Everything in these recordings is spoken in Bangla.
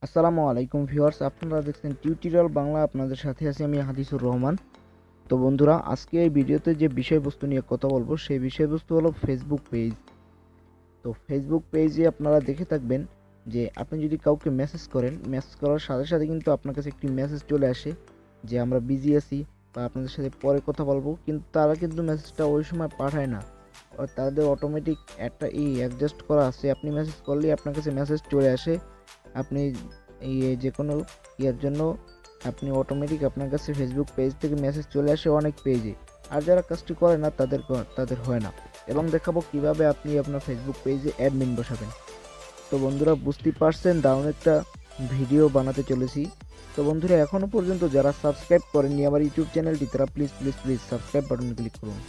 আসসালামু আলাইকুম ভিউয়ার্স, আপনারা দেখছেন টিউটোরিয়াল বাংলা। আপনাদের সাথে আছি আমি হাদিসুর রহমান। তো বন্ধুরা, আজকে এই ভিডিওতে যে বিষয়বস্তু নিয়ে কথা বলবো সেই বিষয়বস্তু হলো ফেসবুক পেজ। তো ফেসবুক পেজে আপনারা দেখে থাকবেন যে আপনি যদি কাউকে মেসেজ করেন, মেসেজ করার সাথে সাথে কিন্তু আপনার কাছে একটি মেসেজ চলে আসে যে আমরা বিজি আছি বা আপনাদের সাথে পরে কথা বলবো, কিন্তু তারা কিন্তু মেসেজটা ওই সময় পাঠায় না। তাদের অটোমেটিক একটা অ্যাডজাস্ট করা আছে, আপনি মেসেজ করলেই আপনার কাছে মেসেজ চলে আসে। আপনি যে কোনো ইয়ের জন্য আপনি অটোমেটিক আপনার কাছে ফেসবুক পেজ থেকে মেসেজ চলে আসে অনেক পেজে। আর যারা কাজটি করে না তাদের হয় না। এবং দেখাবো কিভাবে আপনি আপনার ফেসবুক পেজে অ্যাডমিন বসাবেন। তো বন্ধুরা, বুঝতেই পারছেন দারুণ একটা ভিডিও বানাতে চলেছি। তো বন্ধুরা, এখনও পর্যন্ত যারা সাবস্ক্রাইব করেননি আমার ইউটিউব চ্যানেলটি, তারা প্লিজ প্লিজ প্লিজ সাবস্ক্রাইব বাটনে ক্লিক করুন।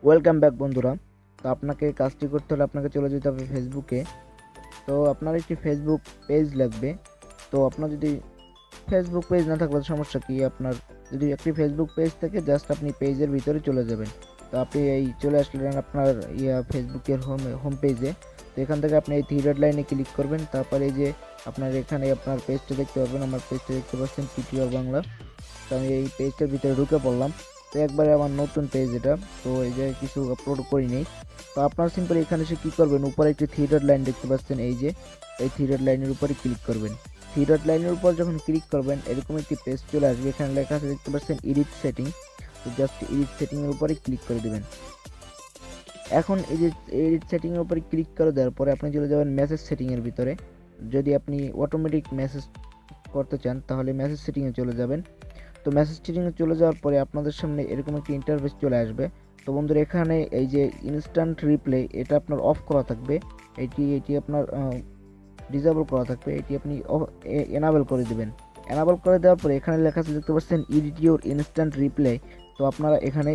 ওয়েলকাম ব্যাক বন্ধুরা। তো আপনাকে কাজটি করতে হলে আপনাকে চলে যেতে হবে ফেসবুকে। তো আপনার একটি ফেসবুক পেজ লাগবে। তো আপনার যদি ফেসবুক পেজ না থাকলে সমস্যা কি, আপনার যদি একটি ফেসবুক পেজ থেকে জাস্ট আপনি পেজের ভিতরে চলে যাবেন। তো আপনি চলে আসলেন আপনার ফেসবুকের হোম পেজে। তো এখান থেকে আপনি এই থ্রি ডট লাইনে ক্লিক করবেন। তারপরে এই যে আপনার এখানে আপনার পেজটা দেখতে পাবেন, আমার পেজটা দেখতে পাচ্ছেন টিউটোরিয়াল বাংলা। তো আমি এই পেজটার ভিতরে ঢুকে পড়লাম। তো একবারে আমার নতুন পেজ এটা। তো এই যে কিছু আপলোড করিনি। তো আপনার সিম্পল এখানে এসে কী করবেন, উপরে একটি থ্রি ডট লাইন দেখতে পাচ্ছেন, এই থ্রি ডট লাইনের উপরে ক্লিক করবেন। থ্রি ডট লাইনের উপর যখন ক্লিক করবেন এরকম একটি পেজ চলে আসবে। এখানে লেখা আছে দেখতে পাচ্ছেন এডিট সেটিং। তো জাস্ট এডিট সেটিংয়ের উপরে ক্লিক করে দেবেন। এখন এই যে এডিট সেটিংয়ের উপরে ক্লিক করে দেওয়ার পরে আপনি চলে যাবেন মেসেজ সেটিংয়ের ভিতরে। যদি আপনি অটোমেটিক মেসেজ করতে চান তাহলে মেসেজ সেটিংয়ে চলে যাবেন। তো মেসেজ সেটিংয়ে চলে যাওয়ার পরে আপনাদের সামনে এরকম একটি ইন্টারফেস চলে আসবে। তো বন্ধুরা, এখানে এই যে ইনস্ট্যান্ট রিপ্লে, এটা আপনার অফ করা থাকবে। এটি আপনার ডিসেবল করা থাকবে। এটি আপনি এনাবেল করে দেবেন। এনাবেল করে দেওয়ার পরে এখানে লেখা আছে দেখতে পাচ্ছেন এডিট ইউর ইনস্ট্যান্ট রিপ্লে। তো আপনারা এখানে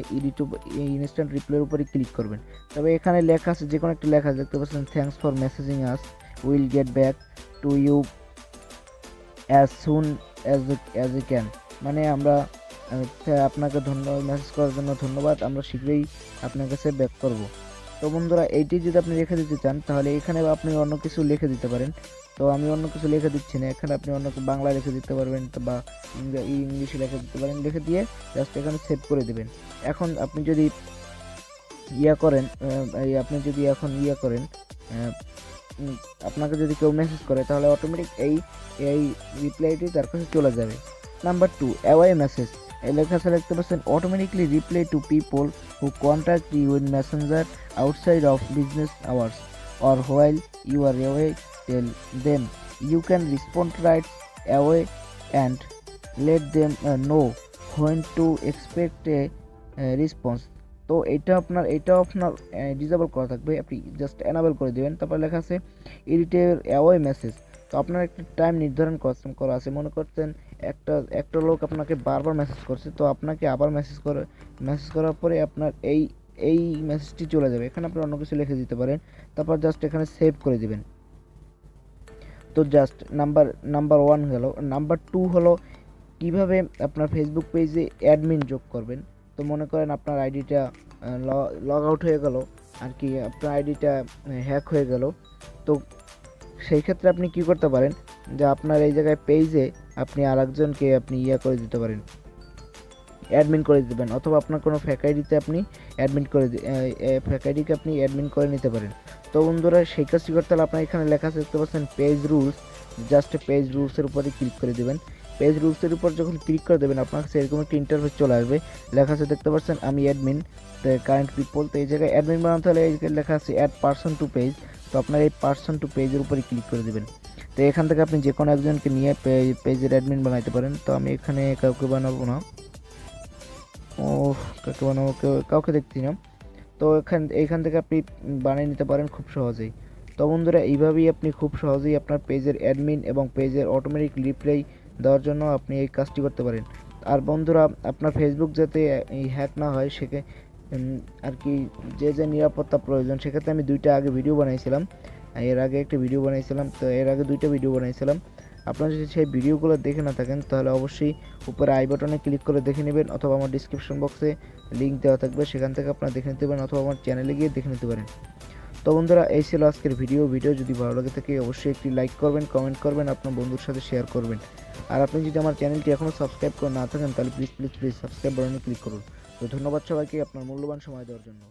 ইনস্ট্যান্ট রিপ্লের উপরে ক্লিক করবেন। তবে এখানে লেখা আছে, যে কোনো একটা লেখা আছে দেখতে পাচ্ছেন, thanks for messaging us, will get back to you as soon as you can. মানে আমরা আপনাকে মেসেজ করার জন্য ধন্যবাদ, আমরা শীঘ্রই আপনার কাছে ব্যাক করব। তো বন্ধুরা, এইটি যদি আপনি লিখে দিতে চান তাহলে এখানে আপনি অন্য কিছু লিখে দিতে পারেন। তো আমি অন্য কিছু লিখে দিচ্ছি না, এখানে আপনি অন্য বাংলা লিখে দিতে পারবেন বা ইংলিশে লিখে দিতে পারেন। লিখে দিয়ে জাস্ট এখানে সেভ করে দেবেন। এখন আপনি যদি করেন, আপনাকে যদি কেউ মেসেজ করে তাহলে অটোমেটিক এই রিপ্লাইটি তার কাছে চলে যাবে। Number 2, away message. এই লেখা দেখতে পাচ্ছেন, automatically reply to people who contact you in Messenger outside of business hours or while you are away, tell them you can respond right away and let them know when to expect a response. তো এটাও আপনার ডিসেবল করা থাকবে, আপনি জাস্ট এনাবেল করে দেবেন। তারপর লেখা আছে এডিটের অ্যাওয়ে মেসেজ। তো আপনার একটা টাইম নির্ধারণ করা আছে। মনে করছেন একটা লোক আপনাকে বারবার মেসেজ করছে, তো আপনাকে আবার মেসেজ করার পরে আপনার এই মেসেজটি চলে যাবে। এখানে আপনি অন্য কিছু লিখে দিতে পারেন। তারপর জাস্ট এখানে সেভ করে দিবেন। তো জাস্ট নাম্বার 1 গেল। নাম্বার 2 হলো কিভাবে আপনার ফেসবুক পেজে অ্যাডমিন যোগ করবেন। তো মনে করেন আপনার আইডিটা লগ আউট হয়ে গেল, আর কি আপনার আইডিটা হ্যাক হয়ে গেল। তো সেই ক্ষেত্রে আপনি কি করতে পারেন, যে আপনার এই জায়গায় পেজে আপনি আরেকজনকে আপনি করে দিতে পারেন, অ্যাডমিন করে দিবেন। অথবা আপনার কোনো ফেক আইডিতে আপনি ফেক আইডিকে আপনি অ্যাডমিন করে নিতে পারেন। তো বন্ধুরা, সেই কাজটি করতে হলে আপনার এখানে লেখা আছে দেখতে পাচ্ছেন পেজ রুলস। জাস্ট পেজ রুলসের উপরে ক্লিক করে দেবেন। পেজ রুলসের উপর যখন ক্লিক করে দেবেন আপনার কাছে এরকম একটা ইন্টারফেস চলে আসবে। লেখা আছে দেখতে পাচ্ছেন আমি অ্যাডমিন দ্য কারেন্ট পিপল। তো এই জায়গায় অ্যাডমিন বানাতে হলে এই লেখা আছে অ্যাড পারসন টু পেজ। তো আপনার এই পারসন টু পেজের উপরে ক্লিক করে দেবেন। তো এখান থেকে আপনি যে কোনো একজনকে নিয়ে পেজের অ্যাডমিন বানাইতে পারেন। তো আমি এখানে কাউকে বানাবো না, কাকে বানাবো, কাউকে দেখছি না। তো এইখান থেকে আপনি বানিয়ে নিতে পারেন খুব সহজেই। তো বন্ধুরা, এইভাবেই আপনি খুব সহজেই আপনার পেজের অ্যাডমিন এবং পেজের অটোমেটিক রিপ্লাই দেওয়ার জন্য আপনি এই কাজটি করতে পারেন। আর বন্ধুরা, আপনার ফেসবুক যাতে হ্যাক না হয় আর কি যে নিরাপত্তা প্রয়োজন, সেক্ষেত্রে আমি 2টা আগে ভিডিও বানিয়েছিলাম। এর আগে একটা ভিডিও বানাইছিলাম, তো এর আগে 2টা ভিডিও বানাইছিলাম। আপনারা যদি সেই ভিডিওগুলো দেখে না থাকেন তাহলে অবশ্যই উপরে আই বাটনে ক্লিক করে দেখে নেবেন, অথবা আমার ডিসক্রিপশন বক্সে লিঙ্ক দেওয়া থাকবে, সেখান থেকে আপনারা দেখে নিতে পারেন, অথবা আমার চ্যানেলে গিয়ে দেখে নিতে পারেন। তো বন্ধুরা, এই ছিল আজকের ভিডিও যদি ভালো লাগে থাকে অবশ্যই একটি লাইক করবেন, কমেন্ট করবেন, আপনার বন্ধুর সাথে শেয়ার করবেন। আর আপনি যদি আমার চ্যানেলটি এখনও সাবস্ক্রাইব করে না থাকেন তাহলে প্লিজ সাবস্ক্রাইব বাটনে ক্লিক করুন। তো ধন্যবাদ সবাইকে আপনার মূল্যবান সময় দেওয়ার জন্য।